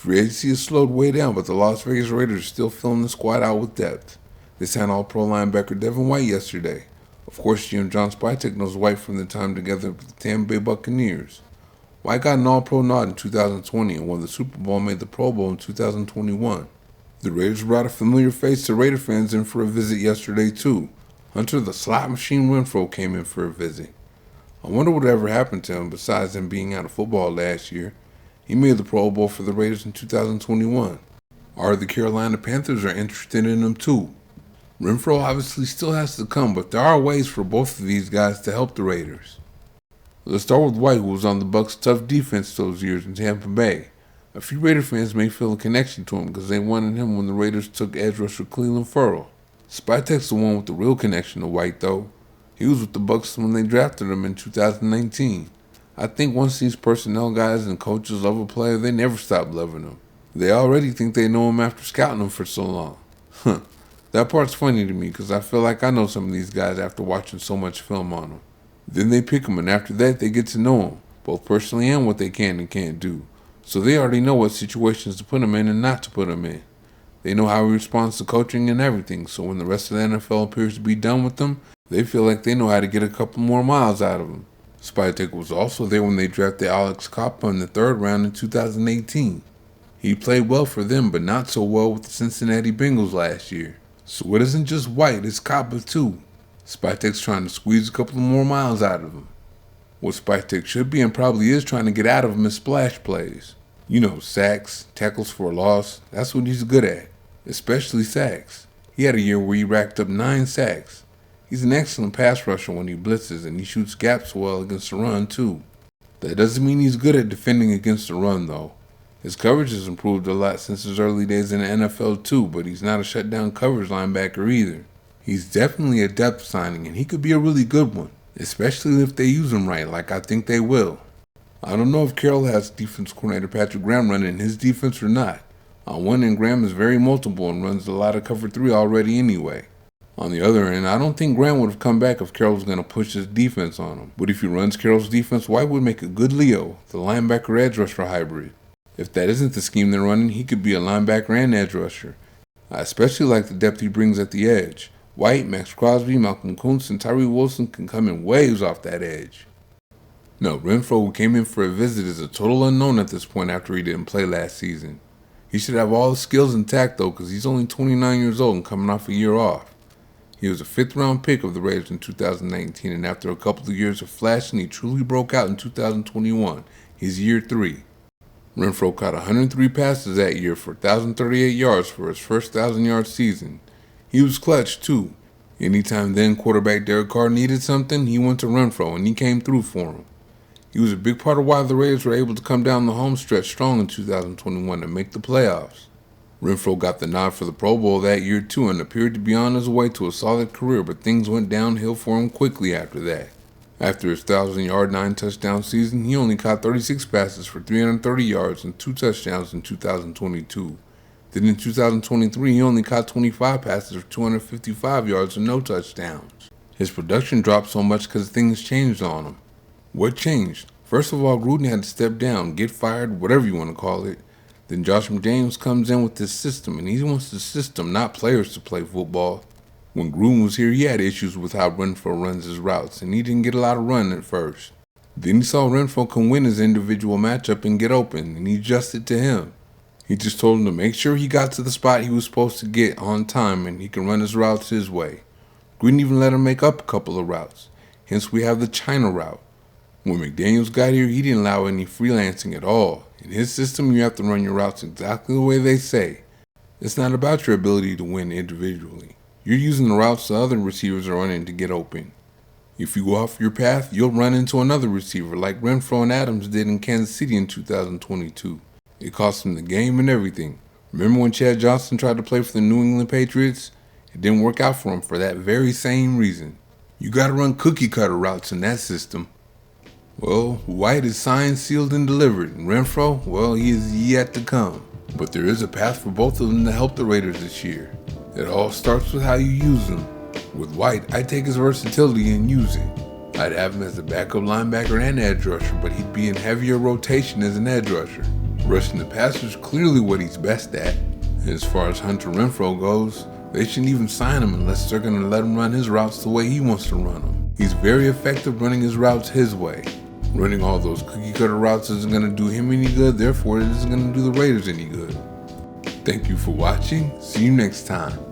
Free agency has slowed way down, but the Las Vegas Raiders are still filling the squad out with depth. They signed All-Pro linebacker Devin White yesterday. Of course, you and John Spytek knows White from the time together with the Tampa Bay Buccaneers. White got an All-Pro nod in 2020 and won the Super Bowl and made the Pro Bowl in 2021. The Raiders brought a familiar face to Raider fans in for a visit yesterday too. Hunter the Slot Machine Renfro came in for a visit. I wonder what ever happened to him besides him being out of football last year. He made the Pro Bowl for the Raiders in 2021. The Carolina Panthers are interested in him too. Renfro obviously still has to come, but there are ways for both of these guys to help the Raiders. Let's start with White, who was on the Bucs' tough defense those years in Tampa Bay. A few Raider fans may feel a connection to him because they wanted him when the Raiders took edge rusher Cleveland Ferrell. Spytek's the one with the real connection to White though. He was with the Bucs when they drafted him in 2019. I think once these personnel guys and coaches love a player, they never stop loving him. They already think they know him after scouting him for so long. That part's funny to me because I feel like I know some of these guys after watching so much film on them. Then they pick him, and after that they get to know him, both personally and what they can and can't do. So they already know what situations to put him in and not to put him in. They know how he responds to coaching and everything, so when the rest of the NFL appears to be done with him, they feel like they know how to get a couple more miles out of him. Spytek was also there when they drafted Alex Coppa in the 3rd round in 2018. He played well for them, but not so well with the Cincinnati Bengals last year. So it isn't just White, it's Coppa too. Spytek's trying to squeeze a couple more miles out of him. What Spytek should be and probably is trying to get out of him is splash plays. You know, sacks, tackles for a loss, that's what he's good at, especially sacks. He had a year where he racked up 9 sacks. He's an excellent pass rusher when he blitzes, and he shoots gaps well against the run too. That doesn't mean he's good at defending against the run though. His coverage has improved a lot since his early days in the NFL too, but he's not a shutdown coverage linebacker either. He's definitely a depth signing, and he could be a really good one, especially if they use him right, like I think they will. I don't know if Carroll has defense coordinator Patrick Graham running his defense or not. On one end, Graham is very multiple and runs a lot of cover 3 already anyway. On the other end, I don't think Graham would have come back if Carroll was going to push his defense on him. But if he runs Carroll's defense, White would make a good Leo, the linebacker edge rusher hybrid. If that isn't the scheme they're running, he could be a linebacker and edge rusher. I especially like the depth he brings at the edge. White, Max Crosby, Malcolm Kuntz, and Tyree Wilson can come in waves off that edge. No, Renfro, who came in for a visit, is a total unknown at this point after he didn't play last season. He should have all the skills intact though, because he's only 29 years old and coming off a year off. He was a 5th round pick of the Raiders in 2019, and after a couple of years of flashing, he truly broke out in 2021. He's year 3. Renfro caught 103 passes that year for 1,038 yards for his first 1,000-yard season. He was clutch too. Anytime then quarterback Derek Carr needed something, he went to Renfro and he came through for him. He was a big part of why the Raiders were able to come down the home stretch strong in 2021 and make the playoffs. Renfro got the nod for the Pro Bowl that year too and appeared to be on his way to a solid career, but things went downhill for him quickly after that. After his 1,000-yard, 9-touchdown season, he only caught 36 passes for 330 yards and 2 touchdowns in 2022. Then in 2023, he only caught 25 passes for 255 yards and no touchdowns. His production dropped so much because things changed on him. What changed? First of all, Gruden had to step down, get fired, whatever you want to call it. Then Josh McDaniels comes in with this system, and he wants the system, not players, to play football. When Gruden was here, he had issues with how Renfro runs his routes, and he didn't get a lot of run at first. Then he saw Renfro can win his individual matchup and get open, and he adjusted to him. He just told him to make sure he got to the spot he was supposed to get on time, and he can run his routes his way. Gruden even let him make up a couple of routes. Hence we have the China route. When McDaniels got here, he didn't allow any freelancing at all. In his system, you have to run your routes exactly the way they say. It's not about your ability to win individually. You're using the routes the other receivers are running to get open. If you go off your path, you'll run into another receiver like Renfro and Adams did in Kansas City in 2022. It cost him the game and everything. Remember when Chad Johnson tried to play for the New England Patriots? It didn't work out for him for that very same reason. You gotta run cookie cutter routes in that system. Well, White is signed, sealed, and delivered, and Renfro, well, he is yet to come. But there is a path for both of them to help the Raiders this year. It all starts with how you use them. With White, I'd take his versatility and use it. I'd have him as a backup linebacker and edge rusher, but he'd be in heavier rotation as an edge rusher. Rushing the passer is clearly what he's best at. As far as Hunter Renfrow goes, they shouldn't even sign him unless they're going to let him run his routes the way he wants to run them. He's very effective running his routes his way. Running all those cookie cutter routes isn't going to do him any good, therefore it isn't going to do the Raiders any good. Thank you for watching. See you next time.